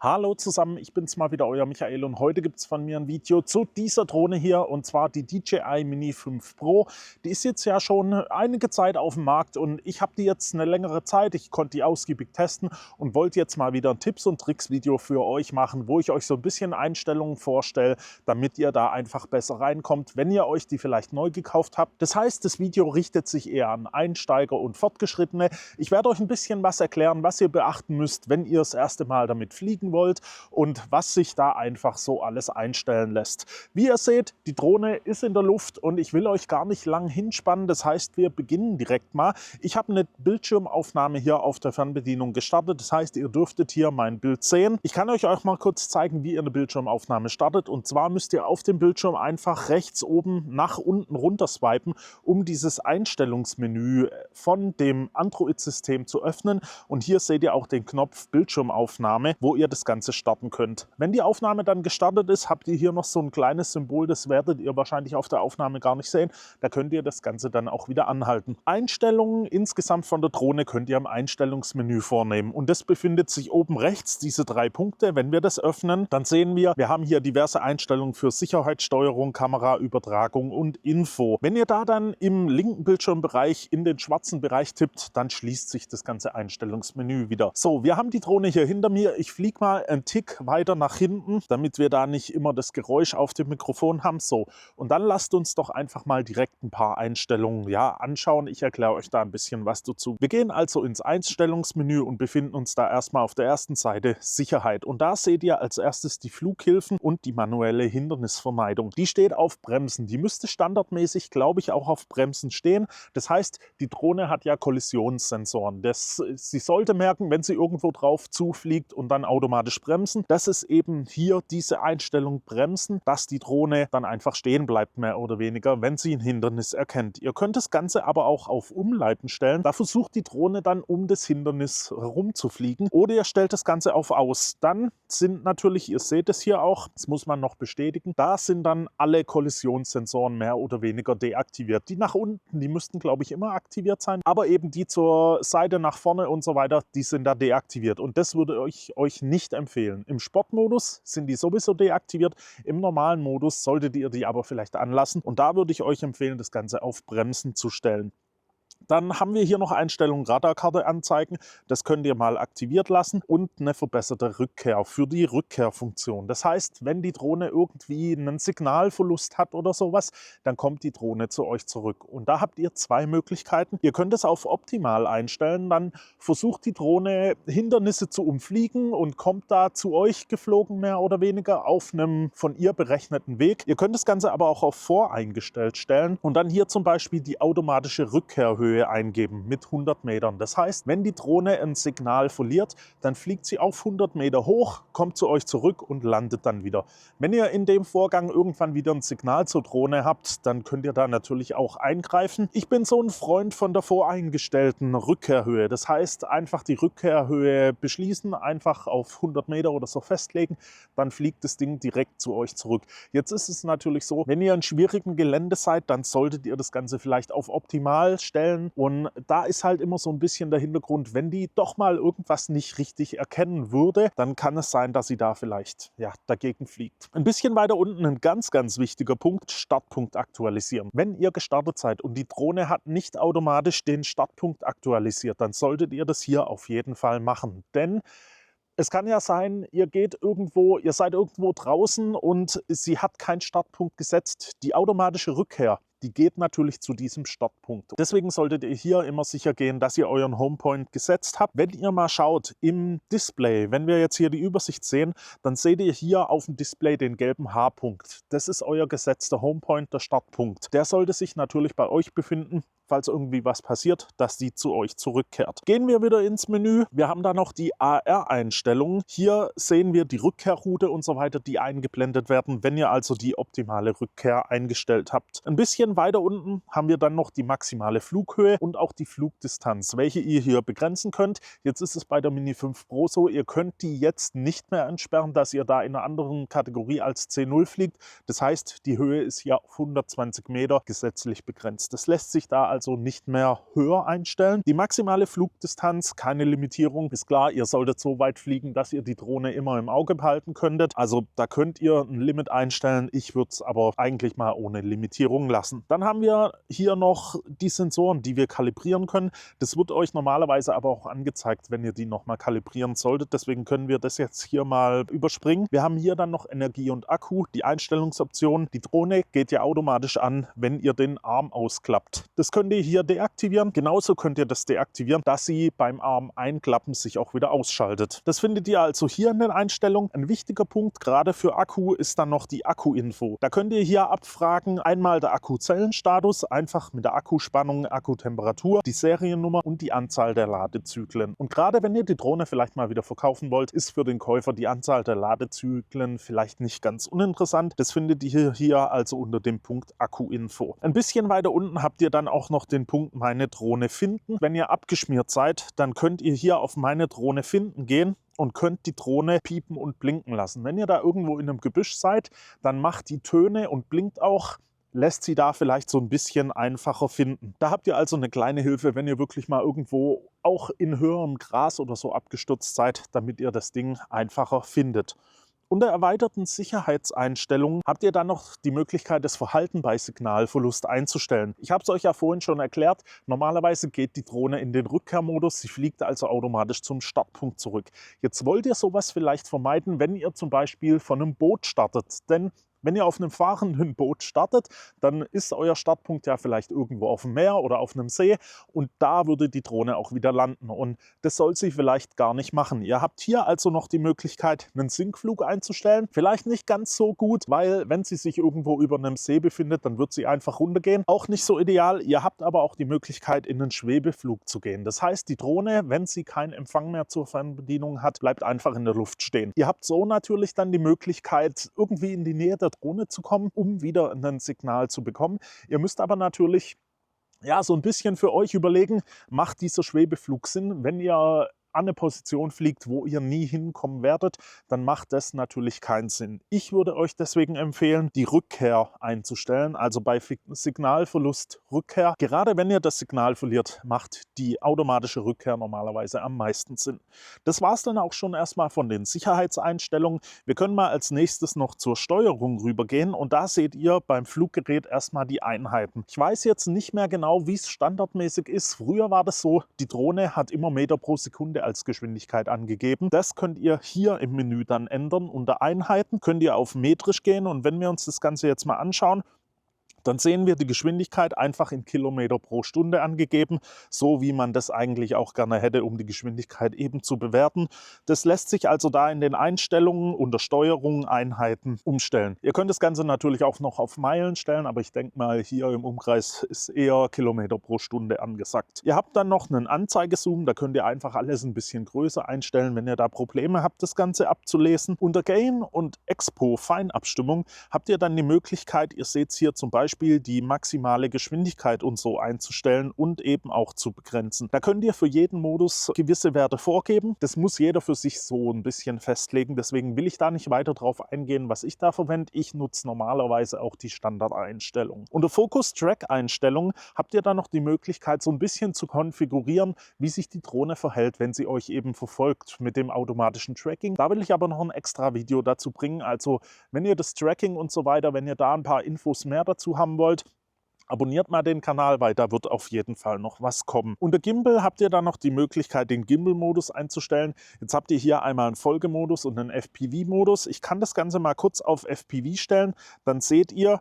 Hallo zusammen, ich bin's mal wieder, euer Michael, und heute gibt's von mir ein Video zu dieser Drohne hier, und zwar die DJI Mini 5 Pro. Die ist jetzt ja schon einige Zeit auf dem Markt und ich habe die jetzt eine längere Zeit. Ich konnte die ausgiebig testen und wollte jetzt mal wieder ein Tipps- und Tricks-Video für euch machen, wo ich euch so ein bisschen Einstellungen vorstelle, damit ihr da einfach besser reinkommt, wenn ihr euch die vielleicht neu gekauft habt. Das heißt, das Video richtet sich eher an Einsteiger und Fortgeschrittene. Ich werde euch ein bisschen was erklären, was ihr beachten müsst, wenn ihr das erste Mal damit fliegen wollt und was sich da einfach so alles einstellen lässt. Wie ihr seht, die Drohne ist in der Luft und ich will euch gar nicht lang hinspannen. Das heißt, wir beginnen direkt mal. Ich habe eine Bildschirmaufnahme hier auf der Fernbedienung gestartet. Das heißt, ihr dürftet hier mein Bild sehen. Ich kann euch auch mal kurz zeigen, wie ihr eine Bildschirmaufnahme startet. Und zwar müsst ihr auf dem Bildschirm einfach rechts oben nach unten runter swipen, um dieses Einstellungsmenü von dem Android-System zu öffnen. Und hier seht ihr auch den Knopf Bildschirmaufnahme, wo ihr das Ganze starten könnt. Wenn die Aufnahme dann gestartet ist, habt ihr hier noch so ein kleines Symbol, das werdet ihr wahrscheinlich auf der Aufnahme gar nicht sehen. Da könnt ihr das Ganze dann auch wieder anhalten. Einstellungen insgesamt von der Drohne könnt ihr im Einstellungsmenü vornehmen. Und das befindet sich oben rechts, diese 3 Punkte. Wenn wir das öffnen, dann sehen wir haben hier diverse Einstellungen für Sicherheitssteuerung, Kameraübertragung und Info. Wenn ihr da dann im linken Bildschirmbereich in den schwarzen Bereich tippt, dann schließt sich das ganze Einstellungsmenü wieder. So, wir haben die Drohne hier hinter mir. Ich fliege mal einen Tick weiter nach hinten, damit wir da nicht immer das Geräusch auf dem Mikrofon haben. So, und dann lasst uns doch einfach mal direkt ein paar Einstellungen anschauen. Ich erkläre euch da ein bisschen was dazu. Wir gehen also ins Einstellungsmenü und befinden uns da erstmal auf der ersten Seite Sicherheit. Und da seht ihr als erstes die Flughilfen und die manuelle Hindernisvermeidung. Die steht auf Bremsen. Die müsste standardmäßig, glaube ich, auch auf Bremsen stehen. Das heißt, die Drohne hat ja Kollisionssensoren. Sie sollte merken, wenn sie irgendwo drauf zufliegt und dann automatisch bremsen. Das ist eben hier diese Einstellung Bremsen, dass die Drohne dann einfach stehen bleibt, mehr oder weniger, wenn sie ein Hindernis erkennt. Ihr könnt das Ganze aber auch auf Umleiten stellen. Da versucht die Drohne dann um das Hindernis herumzufliegen. Oder ihr stellt das Ganze auf Aus. Dann sind natürlich, ihr seht es hier auch, das muss man noch bestätigen, da sind dann alle Kollisionssensoren mehr oder weniger deaktiviert. Die nach unten, die müssten, glaube ich, immer aktiviert sein, aber eben die zur Seite, nach vorne und so weiter, die sind da deaktiviert. Und das würde ich euch nicht empfehlen. Im Sportmodus sind die sowieso deaktiviert. Im normalen Modus solltet ihr die aber vielleicht anlassen. Und da würde ich euch empfehlen, das Ganze auf Bremsen zu stellen. Dann haben wir hier noch Einstellungen Radarkarte anzeigen. Das könnt ihr mal aktiviert lassen und eine verbesserte Rückkehr für die Rückkehrfunktion. Das heißt, wenn die Drohne irgendwie einen Signalverlust hat oder sowas, dann kommt die Drohne zu euch zurück. Und da habt ihr 2 Möglichkeiten. Ihr könnt es auf optimal einstellen. Dann versucht die Drohne Hindernisse zu umfliegen und kommt da zu euch geflogen, mehr oder weniger, auf einem von ihr berechneten Weg. Ihr könnt das Ganze aber auch auf voreingestellt stellen und dann hier zum Beispiel die automatische Rückkehrhöhe eingeben mit 100 Metern. Das heißt, wenn die Drohne ein Signal verliert, dann fliegt sie auf 100 Meter hoch, kommt zu euch zurück und landet dann wieder. Wenn ihr in dem Vorgang irgendwann wieder ein Signal zur Drohne habt, dann könnt ihr da natürlich auch eingreifen. Ich bin so ein Freund von der voreingestellten Rückkehrhöhe. Das heißt, einfach die Rückkehrhöhe beschließen, einfach auf 100 Meter oder so festlegen, dann fliegt das Ding direkt zu euch zurück. Jetzt ist es natürlich so, wenn ihr in schwierigen Gelände seid, dann solltet ihr das Ganze vielleicht auf optimal stellen. Und da ist halt immer so ein bisschen der Hintergrund, wenn die doch mal irgendwas nicht richtig erkennen würde, dann kann es sein, dass sie da vielleicht dagegen fliegt. Ein bisschen weiter unten ein ganz, ganz wichtiger Punkt: Startpunkt aktualisieren. Wenn ihr gestartet seid und die Drohne hat nicht automatisch den Startpunkt aktualisiert, dann solltet ihr das hier auf jeden Fall machen. Denn es kann ja sein, ihr seid irgendwo draußen und sie hat keinen Startpunkt gesetzt. Die automatische Rückkehr, die geht natürlich zu diesem Startpunkt. Deswegen solltet ihr hier immer sicher gehen, dass ihr euren Homepoint gesetzt habt. Wenn ihr mal schaut im Display, wenn wir jetzt hier die Übersicht sehen, dann seht ihr hier auf dem Display den gelben H-Punkt. Das ist euer gesetzter Homepoint, der Startpunkt. Der sollte sich natürlich bei euch befinden, falls irgendwie was passiert, dass die zu euch zurückkehrt. Gehen wir wieder ins Menü. Wir haben da noch die AR-Einstellungen. Hier sehen wir die Rückkehrroute und so weiter, die eingeblendet werden, wenn ihr also die optimale Rückkehr eingestellt habt. Ein bisschen weiter unten haben wir dann noch die maximale Flughöhe und auch die Flugdistanz, welche ihr hier begrenzen könnt. Jetzt ist es bei der Mini 5 Pro so, ihr könnt die jetzt nicht mehr entsperren, dass ihr da in einer anderen Kategorie als C0 fliegt. Das heißt, die Höhe ist hier auf 120 Meter gesetzlich begrenzt. Das lässt sich da also nicht mehr höher einstellen. Die maximale Flugdistanz, keine Limitierung, ist klar, ihr solltet so weit fliegen, dass ihr die Drohne immer im Auge behalten könntet. Also da könnt ihr ein Limit einstellen. Ich würde es aber eigentlich mal ohne Limitierung lassen. Dann haben wir hier noch die Sensoren, die wir kalibrieren können. Das wird euch normalerweise aber auch angezeigt, wenn ihr die nochmal kalibrieren solltet. Deswegen können wir das jetzt hier mal überspringen. Wir haben hier dann noch Energie und Akku, die Einstellungsoption. Die Drohne geht ja automatisch an, wenn ihr den Arm ausklappt. Das könnt ihr hier deaktivieren. Genauso könnt ihr das deaktivieren, dass sie beim Arm einklappen sich auch wieder ausschaltet. Das findet ihr also hier in den Einstellungen. Ein wichtiger Punkt, gerade für Akku, ist dann noch die Akku-Info. Da könnt ihr hier abfragen, einmal der Akkuzellenstatus, einfach mit der Akkuspannung, Akkutemperatur, die Seriennummer und die Anzahl der Ladezyklen. Und gerade wenn ihr die Drohne vielleicht mal wieder verkaufen wollt, ist für den Käufer die Anzahl der Ladezyklen vielleicht nicht ganz uninteressant. Das findet ihr hier also unter dem Punkt Akku-Info. Ein bisschen weiter unten habt ihr dann auch noch den Punkt Meine Drohne finden. Wenn ihr abgeschmiert seid, dann könnt ihr hier auf Meine Drohne finden gehen und könnt die Drohne piepen und blinken lassen. Wenn ihr da irgendwo in einem Gebüsch seid, dann macht die Töne und blinkt auch, lässt sie da vielleicht so ein bisschen einfacher finden. Da habt ihr also eine kleine Hilfe, wenn ihr wirklich mal irgendwo auch in höherem Gras oder so abgestürzt seid, damit ihr das Ding einfacher findet. Unter erweiterten Sicherheitseinstellungen habt ihr dann noch die Möglichkeit, das Verhalten bei Signalverlust einzustellen. Ich habe es euch ja vorhin schon erklärt, normalerweise geht die Drohne in den Rückkehrmodus, sie fliegt also automatisch zum Startpunkt zurück. Jetzt wollt ihr sowas vielleicht vermeiden, wenn ihr zum Beispiel von einem Boot startet, denn wenn ihr auf einem fahrenden Boot startet, dann ist euer Startpunkt ja vielleicht irgendwo auf dem Meer oder auf einem See und da würde die Drohne auch wieder landen und das soll sie vielleicht gar nicht machen. Ihr habt hier also noch die Möglichkeit, einen Sinkflug einzustellen. Vielleicht nicht ganz so gut, weil wenn sie sich irgendwo über einem See befindet, dann wird sie einfach runtergehen. Auch nicht so ideal. Ihr habt aber auch die Möglichkeit, in einen Schwebeflug zu gehen. Das heißt, die Drohne, wenn sie keinen Empfang mehr zur Fernbedienung hat, bleibt einfach in der Luft stehen. Ihr habt so natürlich dann die Möglichkeit, irgendwie in die Nähe der Drohne zu kommen, um wieder ein Signal zu bekommen. Ihr müsst aber natürlich ja so ein bisschen für euch überlegen, macht dieser Schwebeflug Sinn? Wenn ihr an eine Position fliegt, wo ihr nie hinkommen werdet, dann macht das natürlich keinen Sinn. Ich würde euch deswegen empfehlen, die Rückkehr einzustellen, also bei Signalverlust Rückkehr. Gerade wenn ihr das Signal verliert, macht die automatische Rückkehr normalerweise am meisten Sinn. Das war es dann auch schon erstmal von den Sicherheitseinstellungen. Wir können mal als nächstes noch zur Steuerung rübergehen und da seht ihr beim Fluggerät erstmal die Einheiten. Ich weiß jetzt nicht mehr genau, wie es standardmäßig ist. Früher war das so, die Drohne hat immer Meter pro Sekunde als Geschwindigkeit angegeben. Das könnt ihr hier im Menü dann ändern. Unter Einheiten könnt ihr auf metrisch gehen und wenn wir uns das Ganze jetzt mal anschauen, dann sehen wir die Geschwindigkeit einfach in Kilometer pro Stunde angegeben, so wie man das eigentlich auch gerne hätte, um die Geschwindigkeit eben zu bewerten. Das lässt sich also da in den Einstellungen unter Steuerung Einheiten umstellen. Ihr könnt das Ganze natürlich auch noch auf Meilen stellen, aber ich denke mal, hier im Umkreis ist eher Kilometer pro Stunde angesagt. Ihr habt dann noch einen Anzeigezoom, da könnt ihr einfach alles ein bisschen größer einstellen, wenn ihr da Probleme habt, das Ganze abzulesen. Unter Gain und Expo Feinabstimmung habt ihr dann die Möglichkeit, ihr seht es hier zum Beispiel, die maximale Geschwindigkeit und so einzustellen und eben auch zu begrenzen. Da könnt ihr für jeden Modus gewisse Werte vorgeben. Das muss jeder für sich so ein bisschen festlegen. Deswegen will ich da nicht weiter drauf eingehen, was ich da verwende. Ich nutze normalerweise auch die Standardeinstellungen. Unter Focus-Track-Einstellungen habt ihr dann noch die Möglichkeit, so ein bisschen zu konfigurieren, wie sich die Drohne verhält, wenn sie euch eben verfolgt mit dem automatischen Tracking. Da will ich aber noch ein extra Video dazu bringen. Also wenn ihr das Tracking und so weiter, wenn ihr da ein paar Infos mehr dazu haben wollt, abonniert mal den Kanal, weil da wird auf jeden Fall noch was kommen. Unter Gimbal habt ihr dann noch die Möglichkeit, den Gimbal-Modus einzustellen. Jetzt habt ihr hier einmal einen Folgemodus und einen FPV-Modus. Ich kann das Ganze mal kurz auf FPV stellen. Dann seht ihr,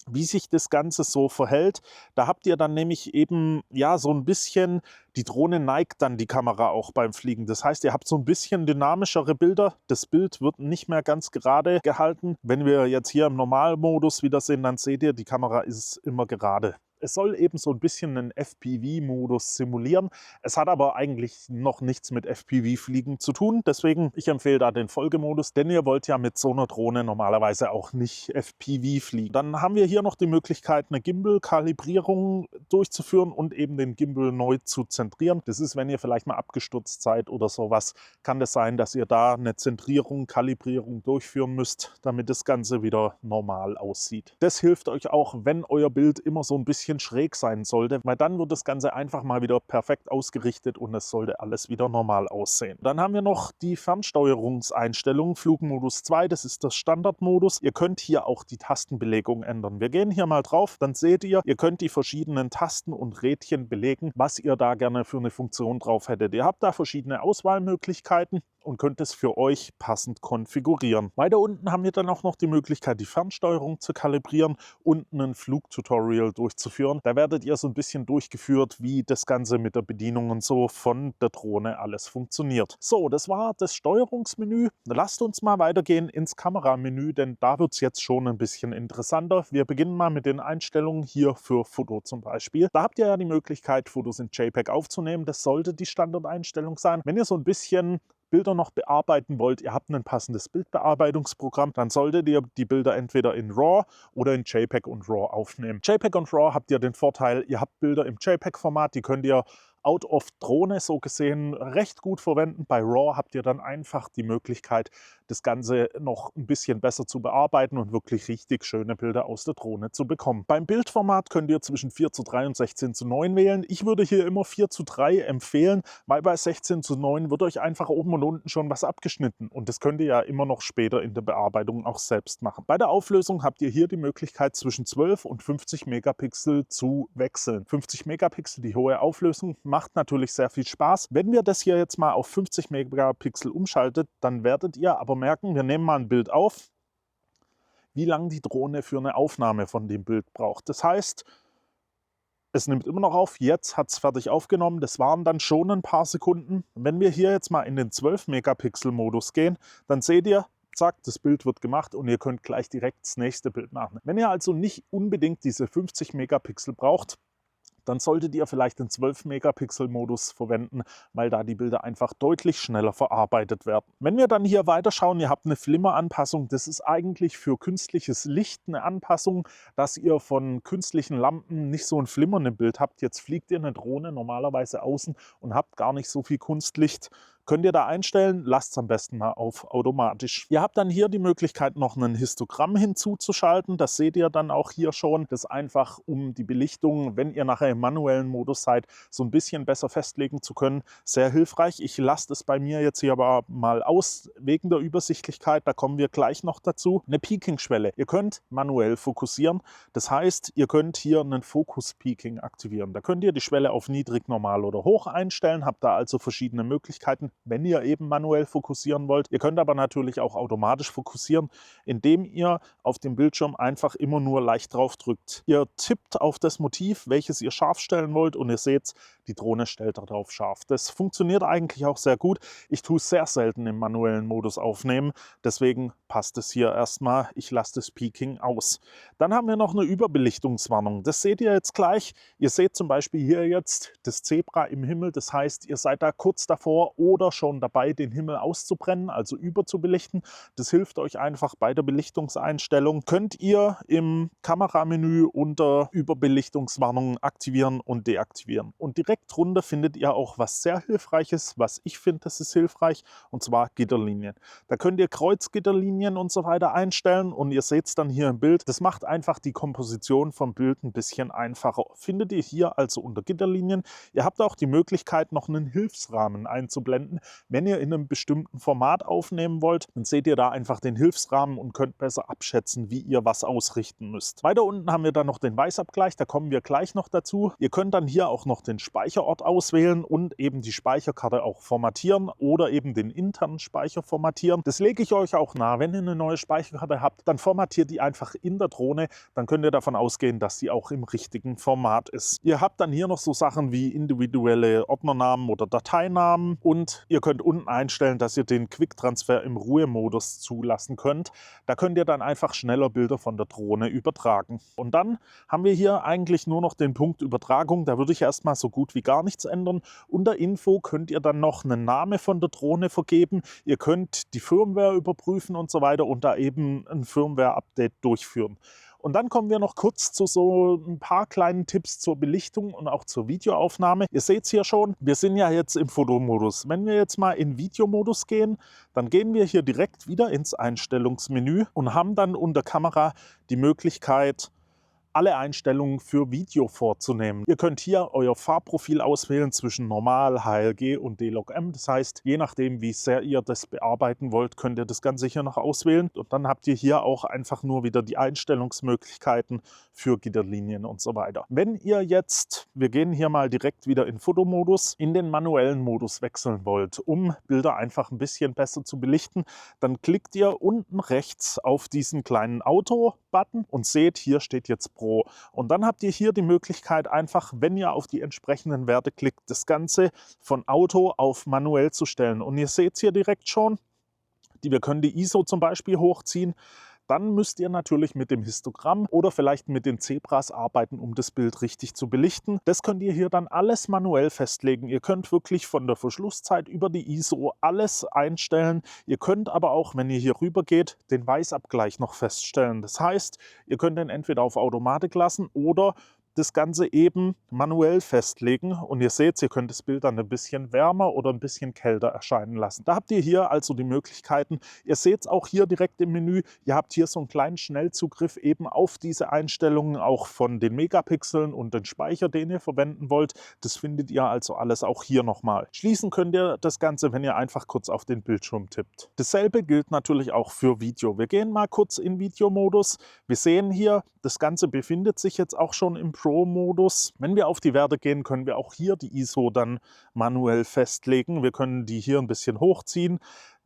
wie sich das Ganze so verhält. Da habt ihr dann nämlich eben ja so ein bisschen, die Drohne neigt dann die Kamera auch beim Fliegen. Das heißt, ihr habt so ein bisschen dynamischere Bilder. Das Bild wird nicht mehr ganz gerade gehalten. Wenn wir jetzt hier im Normalmodus wieder sehen, dann seht ihr, die Kamera ist immer gerade. Es soll eben so ein bisschen einen FPV-Modus simulieren. Es hat aber eigentlich noch nichts mit FPV-Fliegen zu tun. Deswegen, ich empfehle da den Folgemodus, denn ihr wollt ja mit so einer Drohne normalerweise auch nicht FPV fliegen. Dann haben wir hier noch die Möglichkeit, eine Gimbal-Kalibrierung durchzuführen und eben den Gimbal neu zu zentrieren. Das ist, wenn ihr vielleicht mal abgestürzt seid oder sowas, kann es sein, dass ihr da eine Zentrierung, Kalibrierung durchführen müsst, damit das Ganze wieder normal aussieht. Das hilft euch auch, wenn euer Bild immer so ein bisschen bisschen schräg sein sollte, weil dann wird das Ganze einfach mal wieder perfekt ausgerichtet und es sollte alles wieder normal aussehen. Dann haben wir noch die Fernsteuerungseinstellungen, Flugmodus 2, das ist der Standardmodus. Ihr könnt hier auch die Tastenbelegung ändern. Wir gehen hier mal drauf, dann seht ihr, ihr könnt die verschiedenen Tasten und Rädchen belegen, was ihr da gerne für eine Funktion drauf hättet. Ihr habt da verschiedene Auswahlmöglichkeiten und könnt es für euch passend konfigurieren. Weiter unten haben wir dann auch noch die Möglichkeit, die Fernsteuerung zu kalibrieren und ein Flugtutorial durchzuführen. Da werdet ihr so ein bisschen durchgeführt, wie das Ganze mit der Bedienung und so von der Drohne alles funktioniert. So, das war das Steuerungsmenü. Lasst uns mal weitergehen ins Kameramenü, denn da wird es jetzt schon ein bisschen interessanter. Wir beginnen mal mit den Einstellungen hier für Foto zum Beispiel. Da habt ihr ja die Möglichkeit, Fotos in JPEG aufzunehmen. Das sollte die Standardeinstellung sein. Wenn ihr so ein bisschen Bilder noch bearbeiten wollt, ihr habt ein passendes Bildbearbeitungsprogramm, dann solltet ihr die Bilder entweder in RAW oder in JPEG und RAW aufnehmen. JPEG und RAW habt ihr den Vorteil, ihr habt Bilder im JPEG-Format, die könnt ihr out of Drohne so gesehen recht gut verwenden. Bei RAW habt ihr dann einfach die Möglichkeit, das Ganze noch ein bisschen besser zu bearbeiten und wirklich richtig schöne Bilder aus der Drohne zu bekommen. Beim Bildformat könnt ihr zwischen 4:3 und 16:9 wählen. Ich würde hier immer 4:3 empfehlen, weil bei 16:9 wird euch einfach oben und unten schon was abgeschnitten und das könnt ihr ja immer noch später in der Bearbeitung auch selbst machen. Bei der Auflösung habt ihr hier die Möglichkeit, zwischen 12 und 50 Megapixel zu wechseln. 50 Megapixel, die hohe Auflösung, macht natürlich sehr viel Spaß. Wenn wir das hier jetzt mal auf 50 Megapixel umschaltet, dann werdet ihr aber merken, wir nehmen mal ein Bild auf, wie lange die Drohne für eine Aufnahme von dem Bild braucht. Das heißt, es nimmt immer noch auf, jetzt hat es fertig aufgenommen, das waren dann schon ein paar Sekunden. Wenn wir hier jetzt mal in den 12 Megapixel Modus gehen, dann seht ihr, zack, das Bild wird gemacht und ihr könnt gleich direkt das nächste Bild machen. Wenn ihr also nicht unbedingt diese 50 Megapixel braucht, dann solltet ihr vielleicht den 12-Megapixel-Modus verwenden, weil da die Bilder einfach deutlich schneller verarbeitet werden. Wenn wir dann hier weiterschauen, ihr habt eine Flimmer-Anpassung. Das ist eigentlich für künstliches Licht eine Anpassung, dass ihr von künstlichen Lampen nicht so ein Flimmern im Bild habt. Jetzt fliegt ihr eine Drohne normalerweise außen und habt gar nicht so viel Kunstlicht. Könnt ihr da einstellen, lasst es am besten mal auf automatisch. Ihr habt dann hier die Möglichkeit, noch ein Histogramm hinzuzuschalten. Das seht ihr dann auch hier schon. Das ist einfach, um die Belichtung, wenn ihr nachher im manuellen Modus seid, so ein bisschen besser festlegen zu können. Sehr hilfreich. Ich lasse das bei mir jetzt hier aber mal aus, wegen der Übersichtlichkeit. Da kommen wir gleich noch dazu. Eine Peaking-Schwelle. Ihr könnt manuell fokussieren. Das heißt, ihr könnt hier einen Fokus-Peaking aktivieren. Da könnt ihr die Schwelle auf niedrig, normal oder hoch einstellen. Habt da also verschiedene Möglichkeiten, wenn ihr eben manuell fokussieren wollt. Ihr könnt aber natürlich auch automatisch fokussieren, indem ihr auf dem Bildschirm einfach immer nur leicht drauf drückt. Ihr tippt auf das Motiv, welches ihr scharf stellen wollt und ihr seht, die Drohne stellt darauf scharf. Das funktioniert eigentlich auch sehr gut. Ich tue es sehr selten im manuellen Modus aufnehmen, deswegen passt es hier erstmal. Ich lasse das Peaking aus. Dann haben wir noch eine Überbelichtungswarnung. Das seht ihr jetzt gleich. Ihr seht zum Beispiel hier jetzt das Zebra im Himmel. Das heißt, ihr seid da kurz davor oder schon dabei, den Himmel auszubrennen, also überzubelichten. Das hilft euch einfach bei der Belichtungseinstellung. Könnt ihr im Kameramenü unter Überbelichtungswarnungen aktivieren und deaktivieren. Und direkt drunter findet ihr auch was sehr Hilfreiches, was ich finde, das ist hilfreich, und zwar Gitterlinien. Da könnt ihr Kreuzgitterlinien und so weiter einstellen und ihr seht es dann hier im Bild. Das macht einfach die Komposition vom Bild ein bisschen einfacher. Findet ihr hier also unter Gitterlinien. Ihr habt auch die Möglichkeit, noch einen Hilfsrahmen einzublenden. Wenn ihr in einem bestimmten Format aufnehmen wollt, dann seht ihr da einfach den Hilfsrahmen und könnt besser abschätzen, wie ihr was ausrichten müsst. Weiter unten haben wir dann noch den Weißabgleich, da kommen wir gleich noch dazu. Ihr könnt dann hier auch noch den Speicherort auswählen und eben die Speicherkarte auch formatieren oder eben den internen Speicher formatieren. Das lege ich euch auch nahe. Wenn ihr eine neue Speicherkarte habt, dann formatiert die einfach in der Drohne. Dann könnt ihr davon ausgehen, dass die auch im richtigen Format ist. Ihr habt dann hier noch so Sachen wie individuelle Ordnernamen oder Dateinamen und ihr könnt unten einstellen, dass ihr den Quick-Transfer im Ruhemodus zulassen könnt. Da könnt ihr dann einfach schneller Bilder von der Drohne übertragen. Und dann haben wir hier eigentlich nur noch den Punkt Übertragung. Da würde ich erstmal so gut wie gar nichts ändern. Unter Info könnt ihr dann noch einen Namen von der Drohne vergeben. Ihr könnt die Firmware überprüfen und so weiter und da eben ein Firmware-Update durchführen. Und dann kommen wir noch kurz zu so ein paar kleinen Tipps zur Belichtung und auch zur Videoaufnahme. Ihr seht es hier schon, wir sind ja jetzt im Fotomodus. Wenn wir jetzt mal in Videomodus gehen, dann gehen wir hier direkt wieder ins Einstellungsmenü und haben dann unter Kamera die Möglichkeit, alle Einstellungen für Video vorzunehmen. Ihr könnt hier euer Farbprofil auswählen zwischen Normal, HLG und D-Log-M. Das heißt, je nachdem, wie sehr ihr das bearbeiten wollt, könnt ihr das Ganze hier noch auswählen. Und dann habt ihr hier auch einfach nur wieder die Einstellungsmöglichkeiten für Gitterlinien und so weiter. Wenn ihr jetzt, wir gehen hier mal direkt wieder in Fotomodus, in den manuellen Modus wechseln wollt, um Bilder einfach ein bisschen besser zu belichten, dann klickt ihr unten rechts auf diesen kleinen Auto-Button und seht, hier steht jetzt Pro. Und dann habt ihr hier die Möglichkeit, einfach, wenn ihr auf die entsprechenden Werte klickt, das Ganze von Auto auf manuell zu stellen. Und ihr seht es hier direkt schon, wir können die ISO zum Beispiel hochziehen. Dann müsst ihr natürlich mit dem Histogramm oder vielleicht mit den Zebras arbeiten, um das Bild richtig zu belichten. Das könnt ihr hier dann alles manuell festlegen. Ihr könnt wirklich von der Verschlusszeit über die ISO alles einstellen. Ihr könnt aber auch, wenn ihr hier rüber geht, den Weißabgleich noch feststellen. Das heißt, ihr könnt den entweder auf Automatik lassen oder das Ganze eben manuell festlegen und ihr seht, ihr könnt das Bild dann ein bisschen wärmer oder ein bisschen kälter erscheinen lassen. Da habt ihr hier also die Möglichkeiten. Ihr seht es auch hier direkt im Menü. Ihr habt hier so einen kleinen Schnellzugriff eben auf diese Einstellungen auch von den Megapixeln und den Speicher, den ihr verwenden wollt. Das findet ihr also alles auch hier nochmal. Schließen könnt ihr das Ganze, wenn ihr einfach kurz auf den Bildschirm tippt. Dasselbe gilt natürlich auch für Video. Wir gehen mal kurz in Videomodus. Wir sehen hier, das Ganze befindet sich jetzt auch schon im Pro-Modus. Wenn wir auf die Werte gehen, können wir auch hier die ISO dann manuell festlegen. Wir können die hier ein bisschen hochziehen.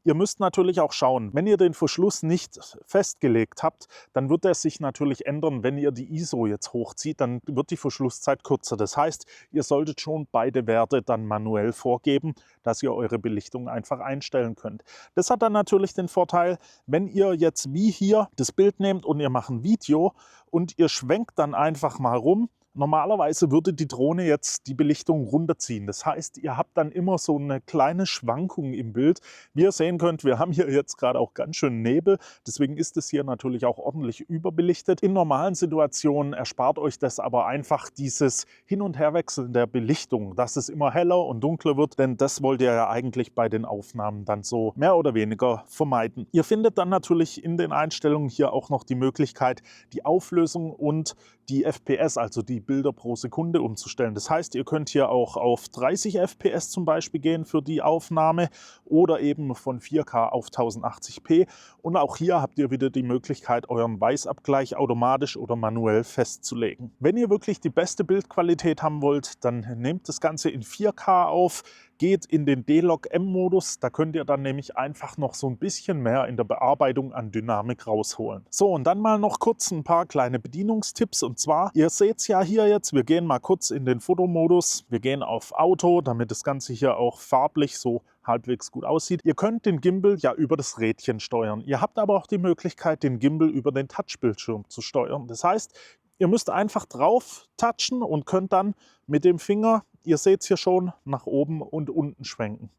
Ihr müsst natürlich auch schauen, wenn ihr den Verschluss nicht festgelegt habt, dann wird er sich natürlich ändern. Wenn ihr die ISO jetzt hochzieht, dann wird die Verschlusszeit kürzer. Das heißt, ihr solltet schon beide Werte dann manuell vorgeben, dass ihr eure Belichtung einfach einstellen könnt. Das hat dann natürlich den Vorteil, wenn ihr jetzt wie hier das Bild nehmt und ihr macht ein Video und ihr schwenkt dann einfach mal rum. Normalerweise würde die Drohne jetzt die Belichtung runterziehen. Das heißt, ihr habt dann immer so eine kleine Schwankung im Bild. Wie ihr sehen könnt, wir haben hier jetzt gerade auch ganz schön Nebel. Deswegen ist es hier natürlich auch ordentlich überbelichtet. In normalen Situationen erspart euch das aber einfach dieses Hin- und Herwechseln der Belichtung, dass es immer heller und dunkler wird, denn das wollt ihr ja eigentlich bei den Aufnahmen dann so mehr oder weniger vermeiden. Ihr findet dann natürlich in den Einstellungen hier auch noch die Möglichkeit, die Auflösung und die FPS, also die Bilder pro Sekunde umzustellen. Das heißt, ihr könnt hier auch auf 30 FPS zum Beispiel gehen für die Aufnahme oder eben von 4K auf 1080p. Und auch hier habt ihr wieder die Möglichkeit, euren Weißabgleich automatisch oder manuell festzulegen. Wenn ihr wirklich die beste Bildqualität haben wollt, dann nehmt das Ganze in 4K auf. Geht in den D-Log-M-Modus, da könnt ihr dann nämlich einfach noch so ein bisschen mehr in der Bearbeitung an Dynamik rausholen. So, und dann mal noch kurz ein paar kleine Bedienungstipps. Und zwar, ihr seht es ja hier jetzt, wir gehen mal kurz in den Fotomodus, wir gehen auf Auto, damit das Ganze hier auch farblich so halbwegs gut aussieht. Ihr könnt den Gimbal ja über das Rädchen steuern. Ihr habt aber auch die Möglichkeit, den Gimbal über den Touchbildschirm zu steuern. Das heißt, ihr müsst einfach drauf touchen und könnt dann mit dem Finger, ihr seht es hier schon, nach oben und unten schwenken.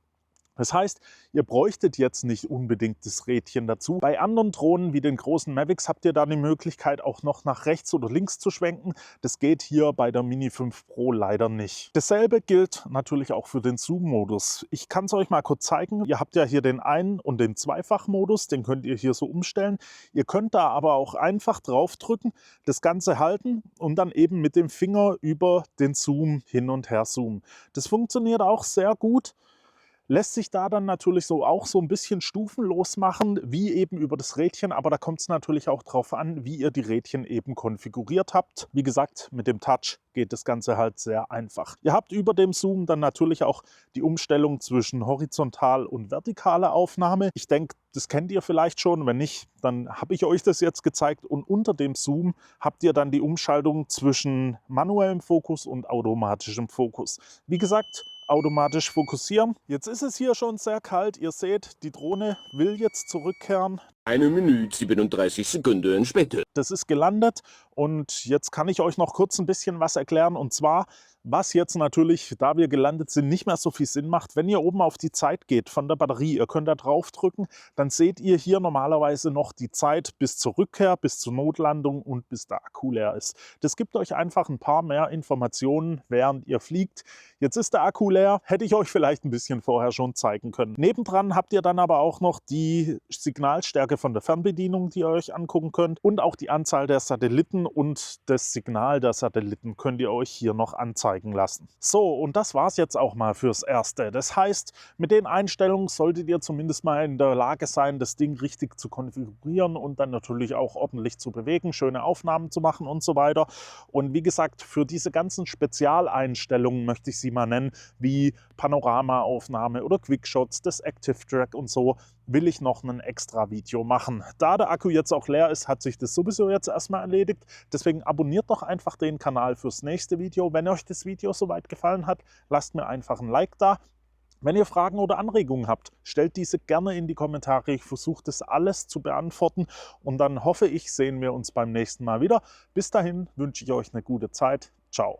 Das heißt, ihr bräuchtet jetzt nicht unbedingt das Rädchen dazu. Bei anderen Drohnen wie den großen Mavics habt ihr da die Möglichkeit, auch noch nach rechts oder links zu schwenken. Das geht hier bei der Mini 5 Pro leider nicht. Dasselbe gilt natürlich auch für den Zoom-Modus. Ich kann es euch mal kurz zeigen. Ihr habt ja hier den Ein- und den Zweifach-Modus, den könnt ihr hier so umstellen. Ihr könnt da aber auch einfach draufdrücken, das Ganze halten und dann eben mit dem Finger über den Zoom hin und her zoomen. Das funktioniert auch sehr gut. Lässt sich da dann natürlich so auch so ein bisschen stufenlos machen, wie eben über das Rädchen, aber da kommt es natürlich auch drauf an, wie ihr die Rädchen eben konfiguriert habt. Wie gesagt, mit dem Touch geht das Ganze halt sehr einfach. Ihr habt über dem Zoom dann natürlich auch die Umstellung zwischen horizontal und vertikale Aufnahme. Ich denke, das kennt ihr vielleicht schon. Wenn nicht, dann habe ich euch das jetzt gezeigt. Und unter dem Zoom habt ihr dann die Umschaltung zwischen manuellem Fokus und automatischem Fokus. Wie gesagt, automatisch fokussieren. Jetzt ist es hier schon sehr kalt. Ihr seht, die Drohne will jetzt zurückkehren. 1 Minute 37 Sekunden später. Das ist gelandet und jetzt kann ich euch noch kurz ein bisschen was erklären. Und zwar, was jetzt natürlich, da wir gelandet sind, nicht mehr so viel Sinn macht. Wenn ihr oben auf die Zeit geht von der Batterie, ihr könnt da drauf drücken, dann seht ihr hier normalerweise noch die Zeit bis zur Rückkehr, bis zur Notlandung und bis der Akku leer ist. Das gibt euch einfach ein paar mehr Informationen, während ihr fliegt. Jetzt ist der Akku leer, hätte ich euch vielleicht ein bisschen vorher schon zeigen können. Nebendran habt ihr dann aber auch noch die Signalstärke Lage von der Fernbedienung, die ihr euch angucken könnt, und auch die Anzahl der Satelliten und das Signal der Satelliten könnt ihr euch hier noch anzeigen lassen. So, und das war es jetzt auch mal fürs Erste. Das heißt, mit den Einstellungen solltet ihr zumindest mal in der Lage sein, das Ding richtig zu konfigurieren und dann natürlich auch ordentlich zu bewegen, schöne Aufnahmen zu machen und so weiter. Und wie gesagt, für diese ganzen Spezialeinstellungen, möchte ich sie mal nennen, wie Panoramaaufnahme oder Quickshots, das Active Track und so, will ich noch ein extra Video machen. Da der Akku jetzt auch leer ist, hat sich das sowieso jetzt erstmal erledigt. Deswegen abonniert doch einfach den Kanal fürs nächste Video. Wenn euch das Video soweit gefallen hat, lasst mir einfach ein Like da. Wenn ihr Fragen oder Anregungen habt, stellt diese gerne in die Kommentare. Ich versuche das alles zu beantworten und dann hoffe ich, sehen wir uns beim nächsten Mal wieder. Bis dahin wünsche ich euch eine gute Zeit. Ciao.